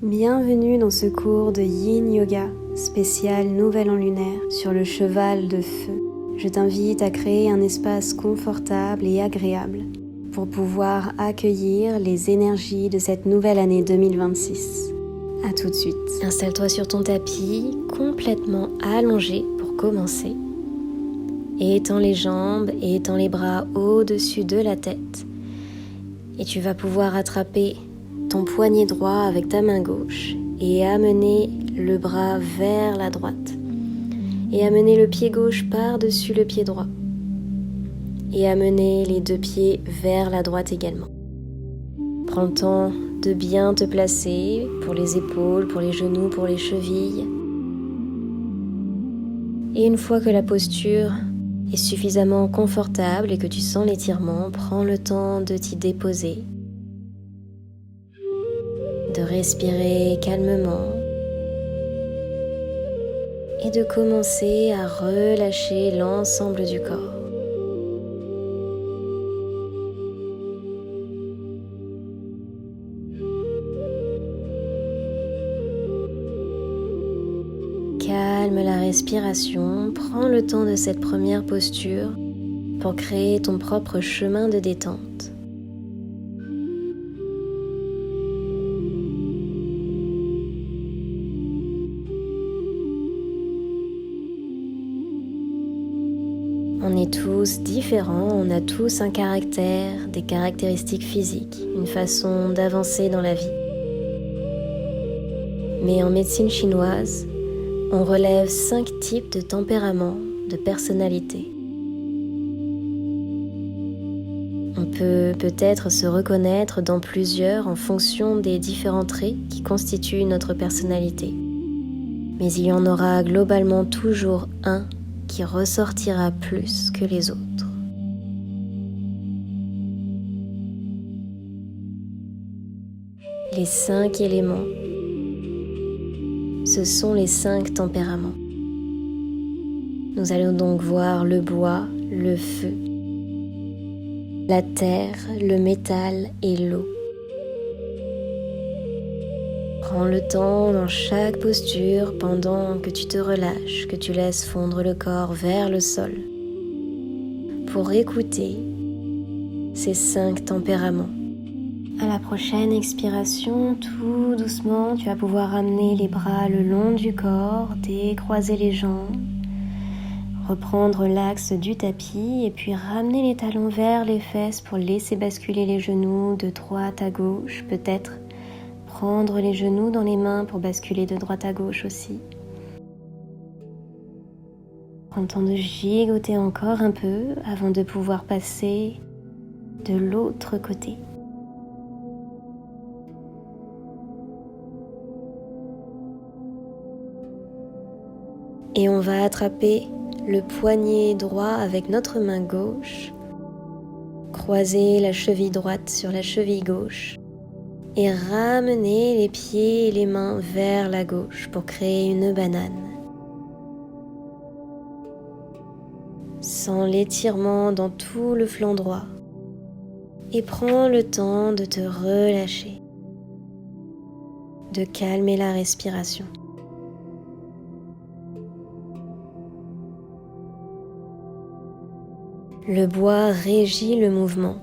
Bienvenue dans ce cours de Yin Yoga spécial Nouvel An lunaire sur le cheval de feu. Je t'invite à créer un espace confortable et agréable pour pouvoir accueillir les énergies de cette nouvelle année 2026. À tout de suite. Installe-toi sur ton tapis, complètement allongé pour commencer. Étends les jambes et étends les bras au-dessus de la tête. Et tu vas pouvoir attraper ton poignet droit avec ta main gauche et amener le bras vers la droite. Et amener le pied gauche par-dessus le pied droit. Et amener les deux pieds vers la droite également. Prends le temps de bien te placer pour les épaules, pour les genoux, pour les chevilles. Et une fois que la posture est suffisamment confortable et que tu sens l'étirement, prends le temps de t'y déposer, de respirer calmement et de commencer à relâcher l'ensemble du corps. Calme la respiration, prends le temps de cette première posture pour créer ton propre chemin de détente. On est tous différents, on a tous un caractère, des caractéristiques physiques, une façon d'avancer dans la vie. Mais en médecine chinoise, on relève 5 types de tempéraments, de personnalités. On peut peut-être se reconnaître dans plusieurs en fonction des différents traits qui constituent notre personnalité. Mais il y en aura globalement toujours un qui ressortira plus que les autres. Les 5 éléments, ce sont les 5 tempéraments. Nous allons donc voir le bois, le feu, la terre, le métal et l'eau. Prends le temps dans chaque posture pendant que tu te relâches, que tu laisses fondre le corps vers le sol pour écouter ces 5 tempéraments. À la prochaine expiration, tout doucement, tu vas pouvoir amener les bras le long du corps, décroiser les jambes, reprendre l'axe du tapis et puis ramener les talons vers les fesses pour laisser basculer les genoux de droite à gauche, peut-être prendre les genoux dans les mains pour basculer de droite à gauche aussi. Prends le temps de gigoter encore un peu avant de pouvoir passer de l'autre côté. Et on va attraper le poignet droit avec notre main gauche, croiser la cheville droite sur la cheville gauche et ramener les pieds et les mains vers la gauche pour créer une banane. Sens l'étirement dans tout le flanc droit et prends le temps de te relâcher, de calmer la respiration. Le bois régit le mouvement,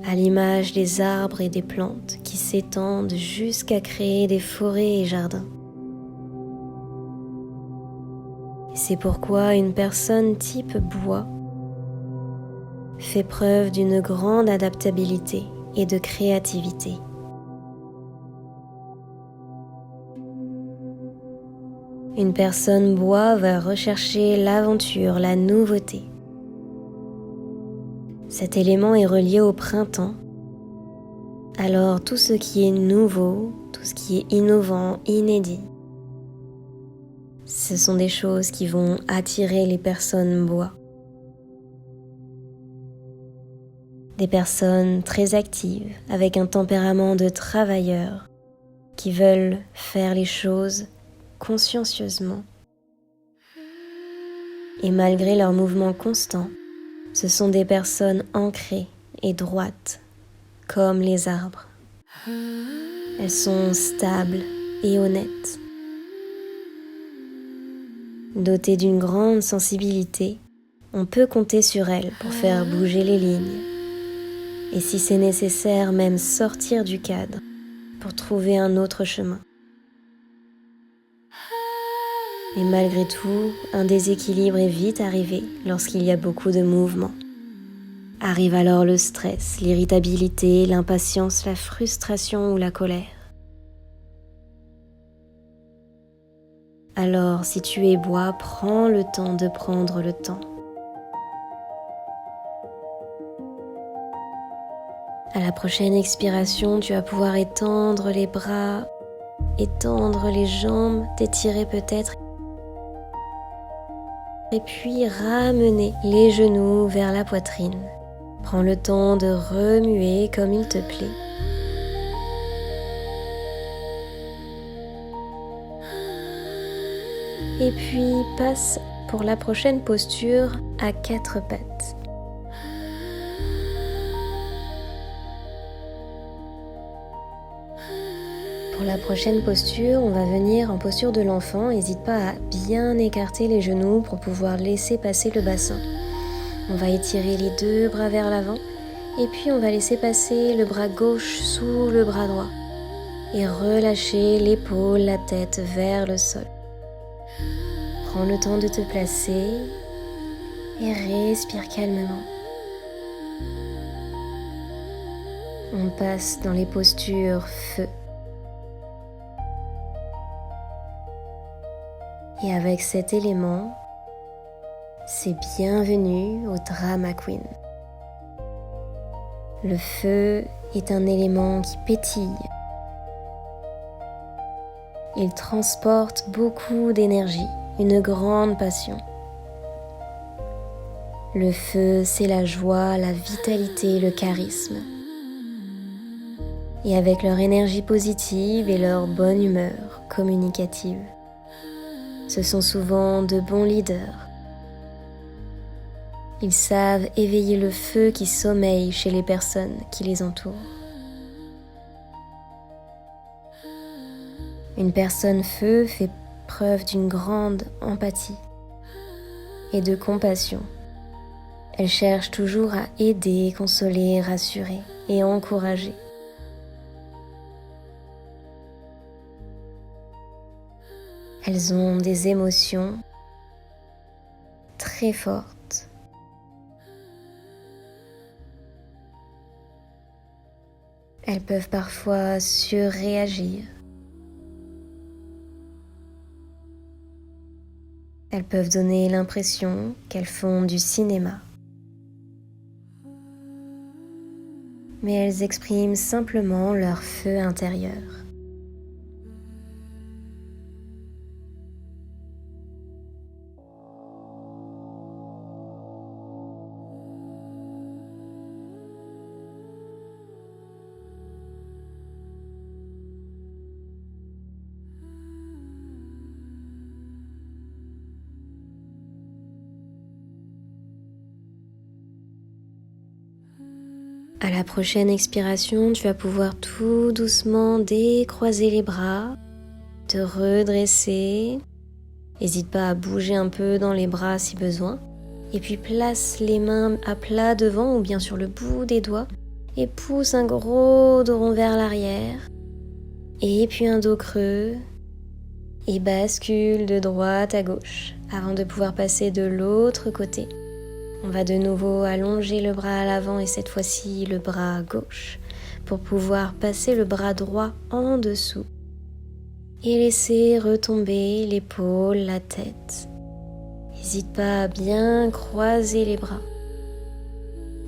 à l'image des arbres et des plantes qui s'étendent jusqu'à créer des forêts et jardins. C'est pourquoi une personne type bois fait preuve d'une grande adaptabilité et de créativité. Une personne bois va rechercher l'aventure, la nouveauté. Cet élément est relié au printemps. Alors tout ce qui est nouveau, tout ce qui est innovant, inédit, ce sont des choses qui vont attirer les personnes bois. Des personnes très actives, avec un tempérament de travailleur, qui veulent faire les choses consciencieusement. Et malgré leur mouvement constant, ce sont des personnes ancrées et droites, comme les arbres. Elles sont stables, et honnête. Dotée d'une grande sensibilité, on peut compter sur elle pour faire bouger les lignes. Et si c'est nécessaire, même sortir du cadre pour trouver un autre chemin. Mais malgré tout, un déséquilibre est vite arrivé lorsqu'il y a beaucoup de mouvements. Arrive alors le stress, l'irritabilité, l'impatience, la frustration ou la colère. Alors, si tu es bois, prends le temps de prendre le temps. À la prochaine expiration, tu vas pouvoir étendre les bras, étendre les jambes, t'étirer peut-être. Et puis ramener les genoux vers la poitrine. Prends le temps de remuer comme il te plaît. Et puis passe pour la prochaine posture à 4 pattes. Pour la prochaine posture, on va venir en posture de l'enfant. N'hésite pas à bien écarter les genoux pour pouvoir laisser passer le bassin. On va étirer les 2 bras vers l'avant et puis on va laisser passer le bras gauche sous le bras droit et relâcher l'épaule, la tête vers le sol. Prends le temps de te placer et respire calmement. On passe dans les postures feu. Et avec cet élément, c'est bienvenue au Drama Queen. Le feu est un élément qui pétille. Il transporte beaucoup d'énergie, une grande passion. Le feu, c'est la joie, la vitalité, le charisme. Et avec leur énergie positive et leur bonne humeur communicative, ce sont souvent de bons leaders. Ils savent éveiller le feu qui sommeille chez les personnes qui les entourent. Une personne feu fait preuve d'une grande empathie et de compassion. Elle cherche toujours à aider, consoler, rassurer et encourager. Elles ont des émotions très fortes. Elles peuvent parfois surréagir. Elles peuvent donner l'impression qu'elles font du cinéma. Mais elles expriment simplement leur feu intérieur. À la prochaine expiration, tu vas pouvoir tout doucement décroiser les bras, te redresser. N'hésite pas à bouger un peu dans les bras si besoin. Et puis place les mains à plat devant ou bien sur le bout des doigts et pousse un gros dos rond vers l'arrière. Et puis un dos creux et bascule de droite à gauche avant de pouvoir passer de l'autre côté. On va de nouveau allonger le bras à l'avant et cette fois-ci le bras gauche pour pouvoir passer le bras droit en dessous et laisser retomber l'épaule, la tête. N'hésite pas à bien croiser les bras,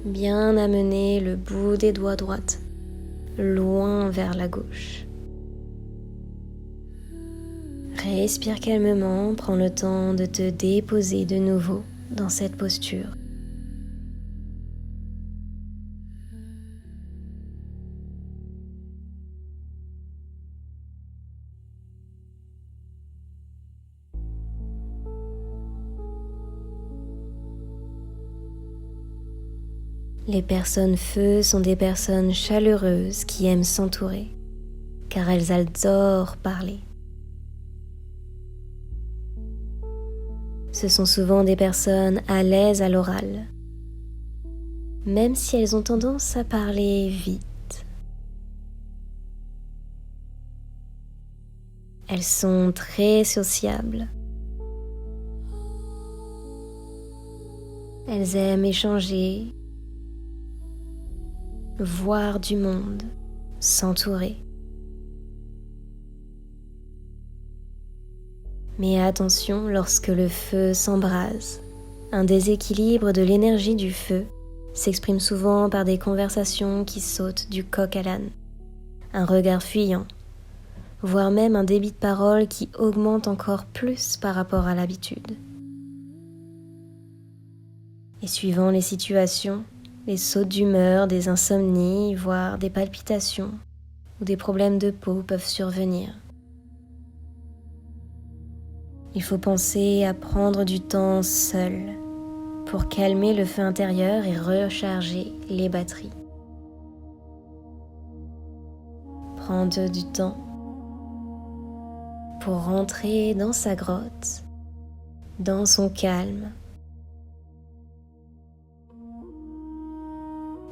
bien amener le bout des doigts droite loin vers la gauche. Respire calmement, prends le temps de te déposer de nouveau dans cette posture. Les personnes feu sont des personnes chaleureuses qui aiment s'entourer. car elles adorent parler. Ce sont souvent des personnes à l'aise à l'oral, même si elles ont tendance à parler vite. Elles sont très sociables. Elles aiment échanger, voir du monde, s'entourer. Mais attention, lorsque le feu s'embrase, un déséquilibre de l'énergie du feu s'exprime souvent par des conversations qui sautent du coq à l'âne, un regard fuyant, voire même un débit de parole qui augmente encore plus par rapport à l'habitude. Et suivant les situations, les sautes d'humeur, des insomnies, voire des palpitations ou des problèmes de peau peuvent survenir. Il faut penser à prendre du temps seul pour calmer le feu intérieur et recharger les batteries. Prendre du temps pour rentrer dans sa grotte, dans son calme.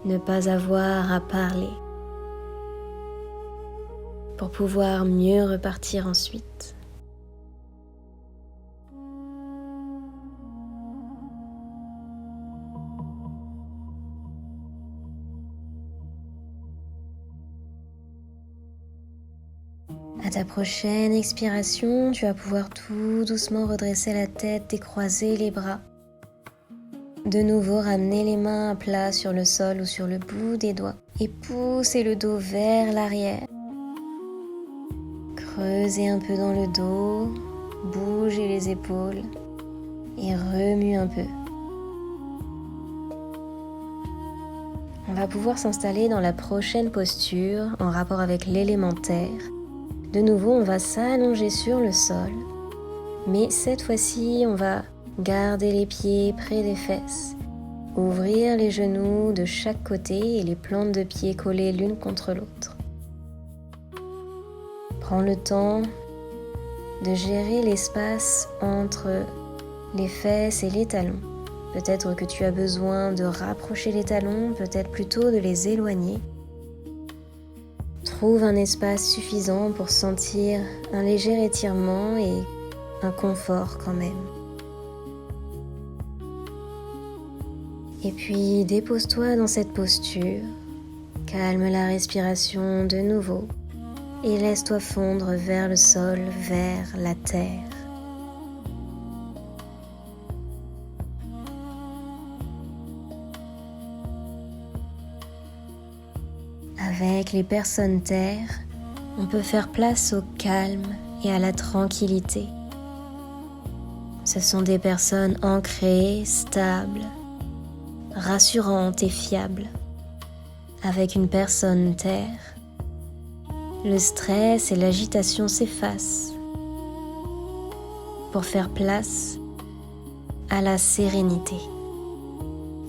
Ne pas avoir à parler pour pouvoir mieux repartir ensuite. À ta prochaine expiration, tu vas pouvoir tout doucement redresser la tête, décroiser les bras. De nouveau, ramener les mains à plat sur le sol ou sur le bout des doigts et pousser le dos vers l'arrière. Creusez un peu dans le dos, bougez les épaules et remue un peu. On va pouvoir s'installer dans la prochaine posture en rapport avec l'élémentaire. De nouveau, on va s'allonger sur le sol, mais cette fois-ci, on va garder les pieds près des fesses, ouvrir les genoux de chaque côté et les plantes de pieds collées l'une contre l'autre. Prends le temps de gérer l'espace entre les fesses et les talons. Peut-être que tu as besoin de rapprocher les talons, peut-être plutôt de les éloigner. Trouve un espace suffisant pour sentir un léger étirement et un confort quand même. Et puis dépose-toi dans cette posture, calme la respiration de nouveau et laisse-toi fondre vers le sol, vers la terre. Avec les personnes terre, on peut faire place au calme et à la tranquillité. Ce sont des personnes ancrées, stables, rassurantes et fiables. Avec une personne terre, le stress et l'agitation s'effacent pour faire place à la sérénité.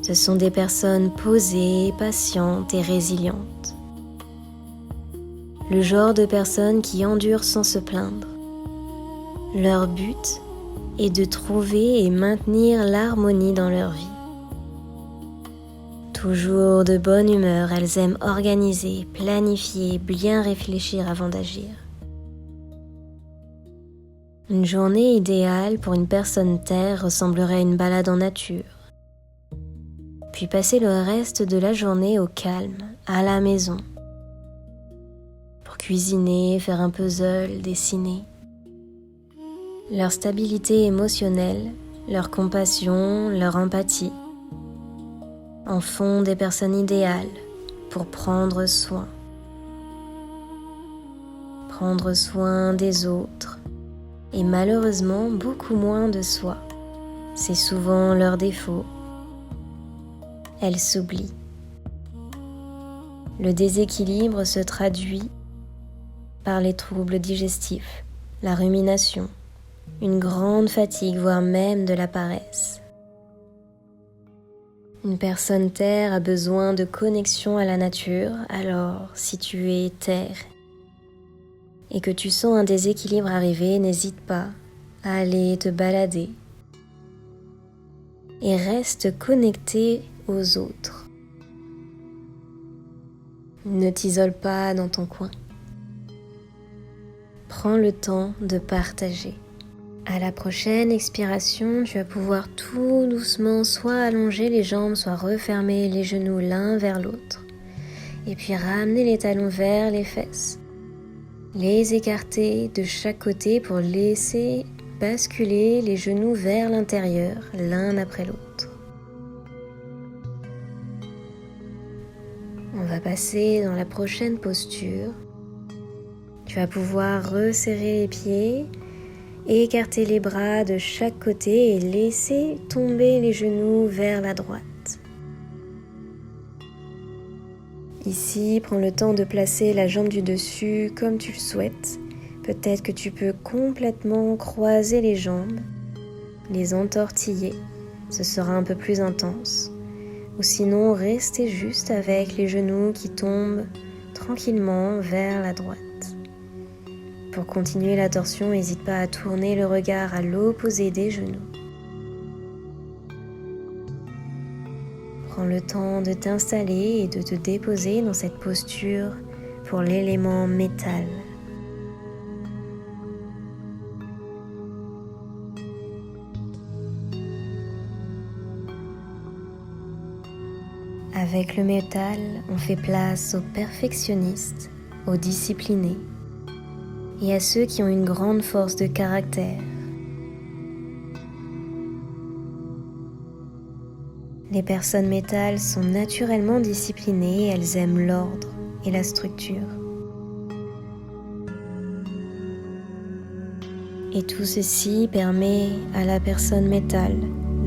Ce sont des personnes posées, patientes et résilientes. Le genre de personnes qui endurent sans se plaindre. Leur but est de trouver et maintenir l'harmonie dans leur vie. Toujours de bonne humeur, elles aiment organiser, planifier, bien réfléchir avant d'agir. Une journée idéale pour une personne terre ressemblerait à une balade en nature. Puis passer le reste de la journée au calme, à la maison. Pour cuisiner, faire un puzzle, dessiner. Leur stabilité émotionnelle, leur compassion, leur empathie en font des personnes idéales pour prendre soin. Prendre soin des autres et malheureusement beaucoup moins de soi. C'est souvent leur défaut. Elles s'oublient. Le déséquilibre se traduit par les troubles digestifs, la rumination, une grande fatigue, voire même de la paresse. Une personne terre a besoin de connexion à la nature, alors si tu es terre et que tu sens un déséquilibre arriver, n'hésite pas à aller te balader et reste connecté aux autres. Ne t'isole pas dans ton coin. Prends le temps de partager. À la prochaine expiration, tu vas pouvoir tout doucement soit allonger les jambes, soit refermer les genoux l'un vers l'autre. Et puis ramener les talons vers les fesses. Les écarter de chaque côté pour laisser basculer les genoux vers l'intérieur, l'un après l'autre. On va passer dans la prochaine posture. Tu vas pouvoir resserrer les pieds, écarter les bras de chaque côté et laisser tomber les genoux vers la droite. Ici, prends le temps de placer la jambe du dessus comme tu le souhaites. Peut-être que tu peux complètement croiser les jambes, les entortiller, ce sera un peu plus intense. Ou sinon, rester juste avec les genoux qui tombent tranquillement vers la droite. Pour continuer la torsion, n'hésite pas à tourner le regard à l'opposé des genoux. Prends le temps de t'installer et de te déposer dans cette posture pour l'élément métal. Avec le métal, on fait place aux perfectionnistes, aux disciplinés et à ceux qui ont une grande force de caractère. Les personnes métal sont naturellement disciplinées, elles aiment l'ordre et la structure. Et tout ceci permet à la personne métal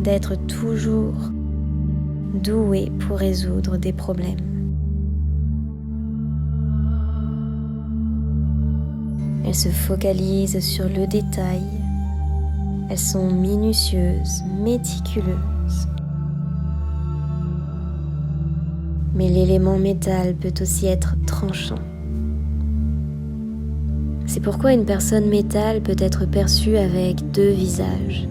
d'être toujours douée pour résoudre des problèmes. Elles se focalisent sur le détail. Elles sont minutieuses, méticuleuses. Mais l'élément métal peut aussi être tranchant. C'est pourquoi une personne métal peut être perçue avec deux visages.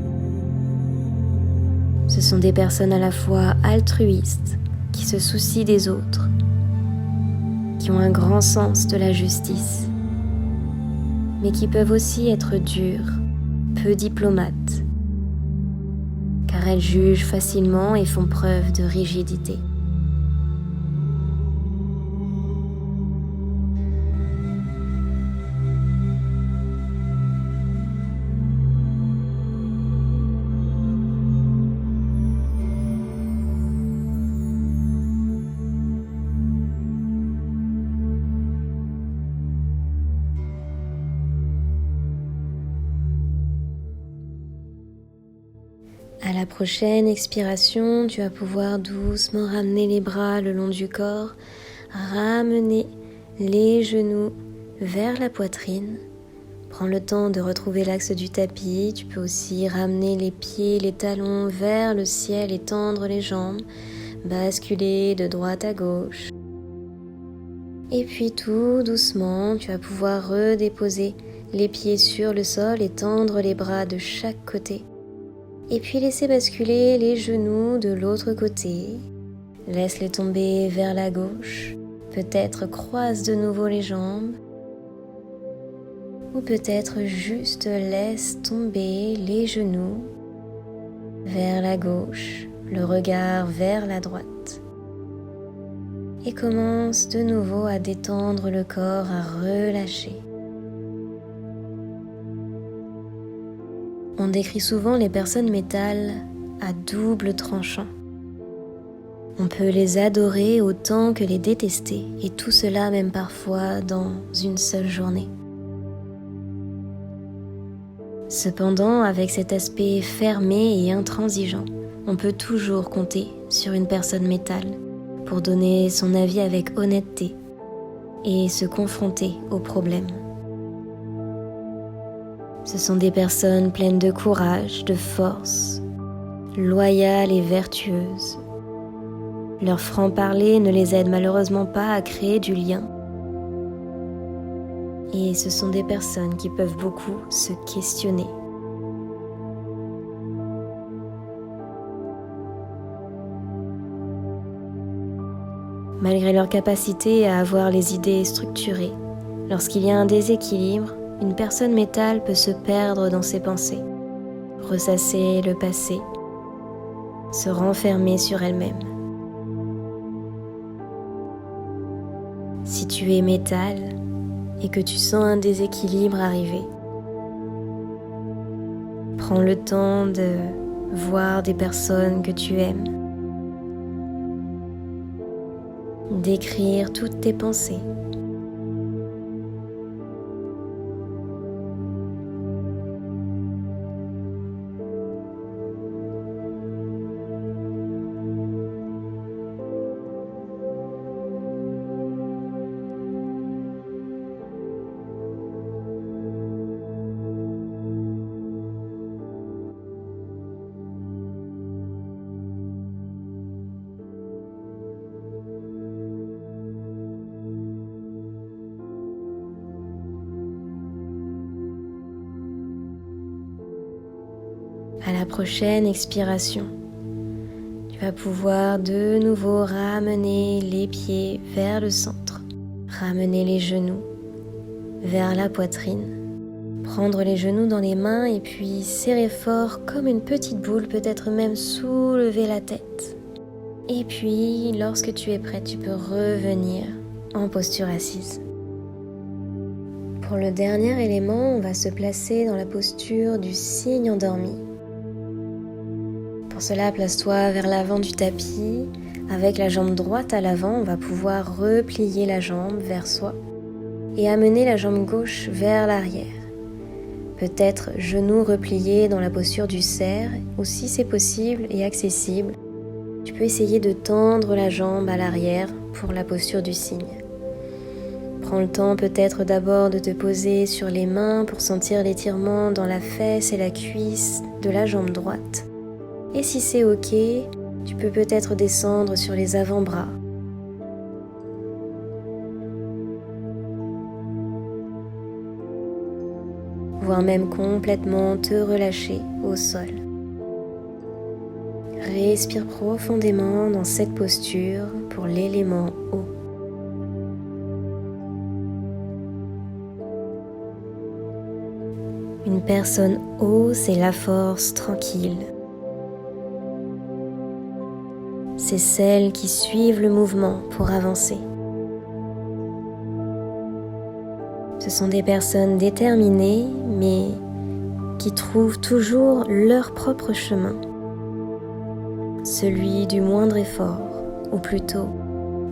Ce sont des personnes à la fois altruistes, qui se soucient des autres, qui ont un grand sens de la justice, mais qui peuvent aussi être dures, peu diplomates, car elles jugent facilement et font preuve de rigidité. À la prochaine expiration, tu vas pouvoir doucement ramener les bras le long du corps, ramener les genoux vers la poitrine. Prends le temps de retrouver l'axe du tapis. Tu peux aussi ramener les pieds, les talons vers le ciel et tendre les jambes, basculer de droite à gauche. Et puis tout doucement, tu vas pouvoir redéposer les pieds sur le sol et tendre les bras de chaque côté. Et puis laissez basculer les genoux de l'autre côté. Laisse-les tomber vers la gauche. Peut-être croise de nouveau les jambes. Ou peut-être juste laisse tomber les genoux vers la gauche, le regard vers la droite. Et commence de nouveau à détendre le corps, à relâcher. On décrit souvent les personnes métal à double tranchant. On peut les adorer autant que les détester, et tout cela même parfois dans une seule journée. Cependant, avec cet aspect fermé et intransigeant, on peut toujours compter sur une personne métal pour donner son avis avec honnêteté et se confronter aux problèmes. Ce sont des personnes pleines de courage, de force, loyales et vertueuses. Leur franc-parler ne les aide malheureusement pas à créer du lien. Et Et ce sont des personnes qui peuvent beaucoup se questionner. Malgré leur capacité à avoir les idées structurées, lorsqu'il y a un déséquilibre, une personne métal peut se perdre dans ses pensées, ressasser le passé, se renfermer sur elle-même. Si tu es métal et que tu sens un déséquilibre arriver, prends le temps de voir des personnes que tu aimes, d'écrire toutes tes pensées. À la prochaine expiration, tu vas pouvoir de nouveau ramener les pieds vers le centre, ramener les genoux vers la poitrine, prendre les genoux dans les mains et puis serrer fort comme une petite boule, peut-être même soulever la tête. Et puis, lorsque tu es prêt, tu peux revenir en posture assise. Pour le dernier élément, on va se placer dans la posture du cygne endormi. Pour cela, place-toi vers l'avant du tapis. Avec la jambe droite à l'avant, on va pouvoir replier la jambe vers soi et amener la jambe gauche vers l'arrière. Peut-être genoux repliés dans la posture du cerf, ou si c'est possible et accessible, tu peux essayer de tendre la jambe à l'arrière pour la posture du cygne. Prends le temps peut-être d'abord de te poser sur les mains pour sentir l'étirement dans la fesse et la cuisse de la jambe droite. Et si c'est ok, tu peux peut-être descendre sur les avant-bras. Voire même complètement te relâcher au sol. Respire profondément dans cette posture pour l'élément eau. Une personne eau, c'est la force tranquille. C'est celles qui suivent le mouvement pour avancer. Ce sont des personnes déterminées, mais qui trouvent toujours leur propre chemin. Celui du moindre effort, ou plutôt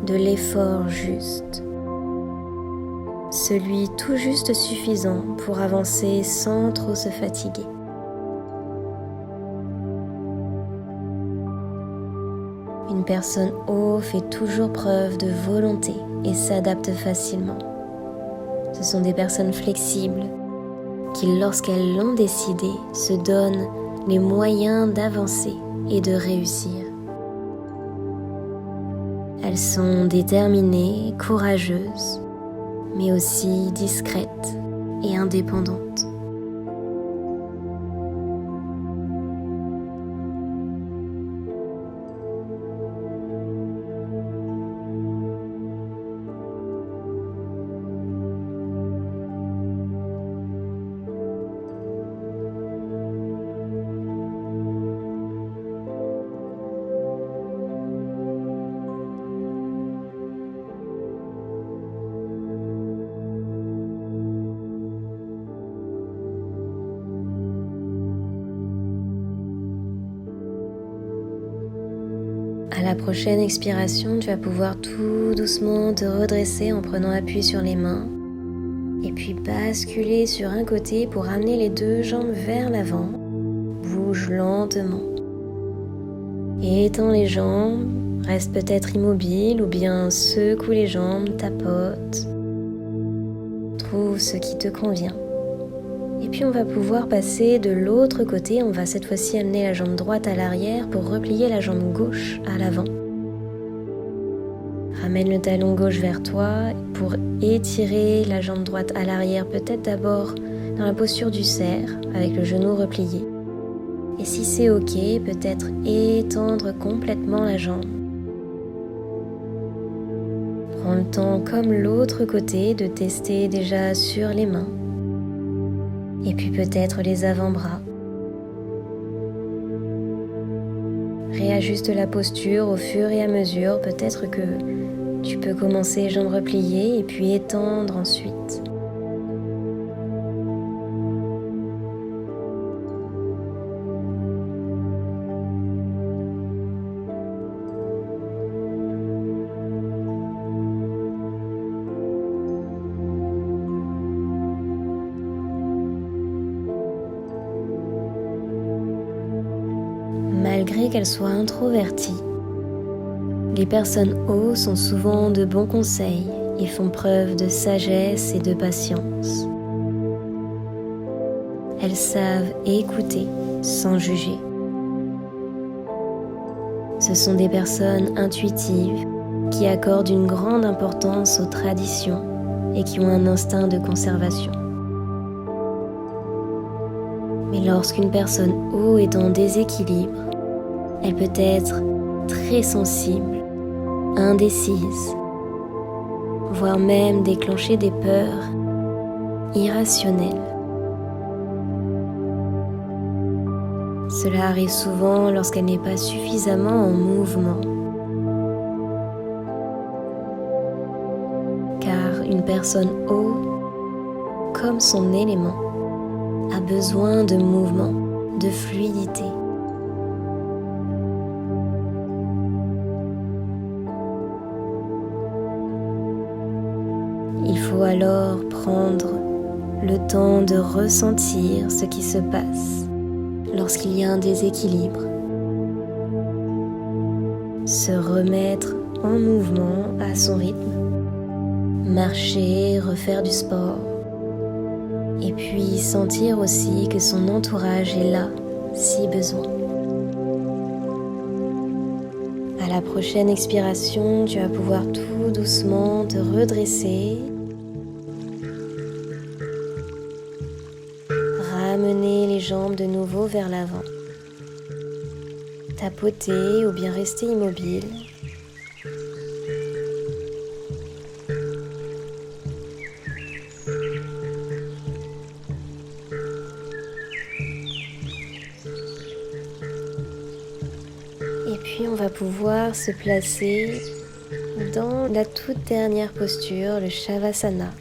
de l'effort juste. Celui tout juste suffisant pour avancer sans trop se fatiguer. Une personne eau fait toujours preuve de volonté et s'adapte facilement. Ce sont des personnes flexibles qui, lorsqu'elles l'ont décidé, se donnent les moyens d'avancer et de réussir. Elles sont déterminées, courageuses, mais aussi discrètes et indépendantes. À la prochaine expiration, tu vas pouvoir tout doucement te redresser en prenant appui sur les mains et puis basculer sur un côté pour ramener les deux jambes vers l'avant. Bouge lentement. Et étends les jambes, reste peut-être immobile ou bien secoue les jambes, tapote. Trouve ce qui te convient. Et puis on va pouvoir passer de l'autre côté, on va cette fois-ci amener la jambe droite à l'arrière pour replier la jambe gauche à l'avant. Ramène le talon gauche vers toi pour étirer la jambe droite à l'arrière, peut-être d'abord dans la posture du cerf avec le genou replié. Et si c'est ok, peut-être étendre complètement la jambe. Prends le temps, comme l'autre côté, de tester déjà sur les mains. Et puis peut-être les avant-bras. Réajuste la posture au fur et à mesure. Peut-être que tu peux commencer jambes repliées et puis étendre ensuite. Malgré qu'elles soient introverties, les personnes O sont souvent de bons conseils et font preuve de sagesse et de patience. Elles savent écouter sans juger. Ce sont des personnes intuitives qui accordent une grande importance aux traditions et qui ont un instinct de conservation. Mais lorsqu'une personne O est en déséquilibre, elle peut être très sensible, indécise, voire même déclencher des peurs irrationnelles. Cela arrive souvent lorsqu'elle n'est pas suffisamment en mouvement. Car une personne O, comme son élément, a besoin de mouvement, de fluidité. Il faut alors prendre le temps de ressentir ce qui se passe lorsqu'il y a un déséquilibre. Se remettre en mouvement à son rythme, marcher, refaire du sport, et puis sentir aussi que son entourage est là si besoin. À la prochaine expiration, tu vas pouvoir tout doucement te redresser, ramener les jambes de nouveau vers l'avant, tapoter ou bien rester immobile. Et puis on va pouvoir se placer dans la toute dernière posture, le Shavasana.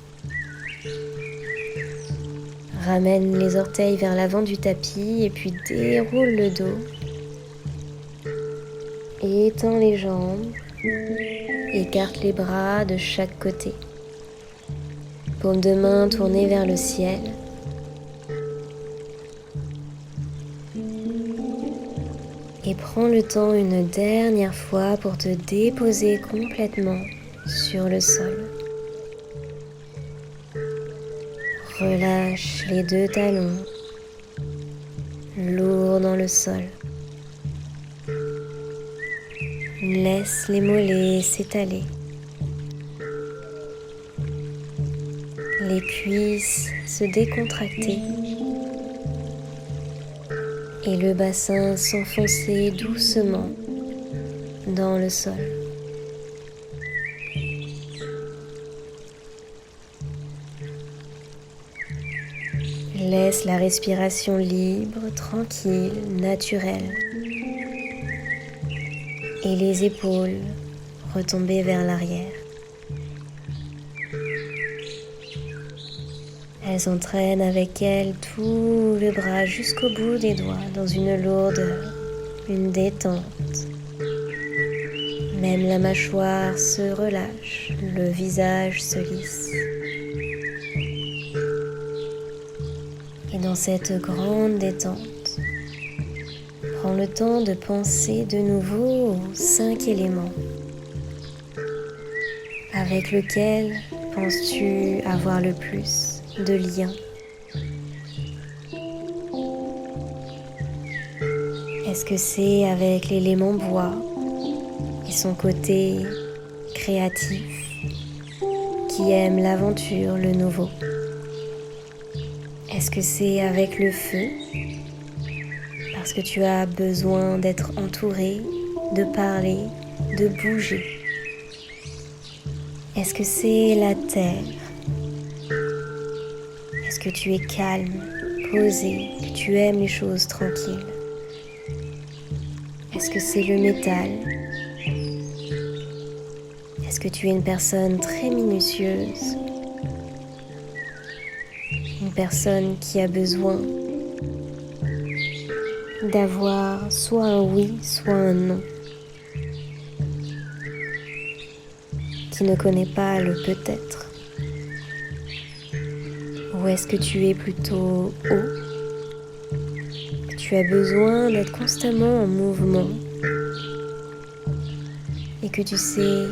Ramène les orteils vers l'avant du tapis et puis déroule le dos. Étends les jambes, écarte les bras de chaque côté. Paume de main tournée vers le ciel. Et prends le temps une dernière fois pour te déposer complètement sur le sol. Relâche les deux talons, lourds dans le sol. Laisse les mollets s'étaler. Les cuisses se décontracter. Et le bassin s'enfoncer doucement dans le sol. Laisse la respiration libre, tranquille, naturelle. Et les épaules retomber vers l'arrière. Elles entraînent avec elles tout le bras jusqu'au bout des doigts dans une lourdeur, une détente. Même la mâchoire se relâche, le visage se lisse. Et dans cette grande détente, prends le temps de penser de nouveau aux 5 éléments. Avec lequel penses-tu avoir le plus de liens? Est-ce que c'est avec l'élément bois et son côté créatif, qui aime l'aventure, le nouveau? Est-ce que c'est avec le feu, parce que tu as besoin d'être entouré, de parler, de bouger? Est-ce que c'est la terre? Est-ce que tu es calme, posé, que tu aimes les choses tranquilles? Est-ce que c'est le métal? Est-ce que tu es une personne très minutieuse? Une personne qui a besoin d'avoir soit un oui, soit un non, qui ne connaît pas le peut-être? Ou est-ce que tu es plutôt haut, que tu as besoin d'être constamment en mouvement et que tu sais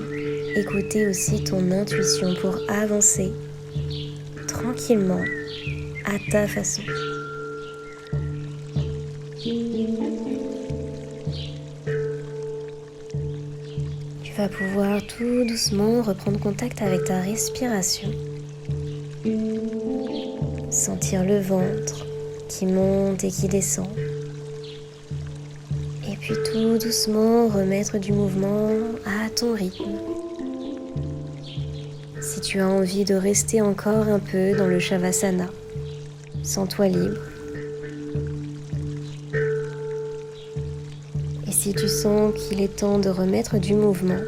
écouter aussi ton intuition pour avancer tranquillement à ta façon? Tu vas pouvoir tout doucement reprendre contact avec ta respiration. Sentir le ventre qui monte et qui descend. Et puis tout doucement remettre du mouvement à ton rythme. Si tu as envie de rester encore un peu dans le Shavasana, sens-toi libre. Et si tu sens qu'il est temps de remettre du mouvement,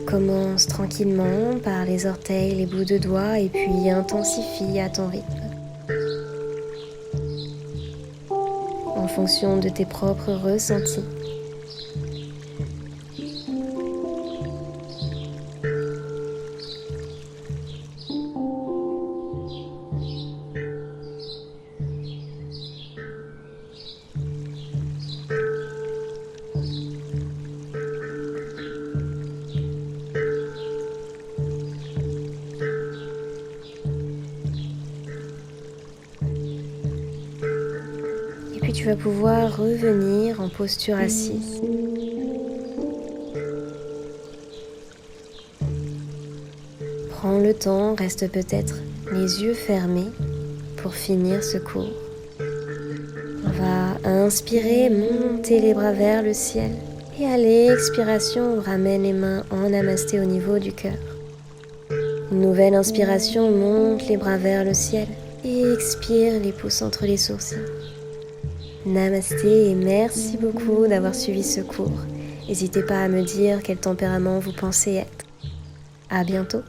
commence tranquillement par les orteils, les bouts de doigts et puis intensifie à ton rythme. En fonction de tes propres ressentis. Puis tu vas pouvoir revenir en posture assise. Prends le temps, reste peut-être les yeux fermés pour finir ce cours. On va inspirer, monter les bras vers le ciel. Et à l'expiration, on ramène les mains en namasté au niveau du cœur. Une nouvelle inspiration, monte les bras vers le ciel. Et expire les pouces entre les sourcils. Namasté et merci beaucoup d'avoir suivi ce cours. N'hésitez pas à me dire quel tempérament vous pensez être. À bientôt.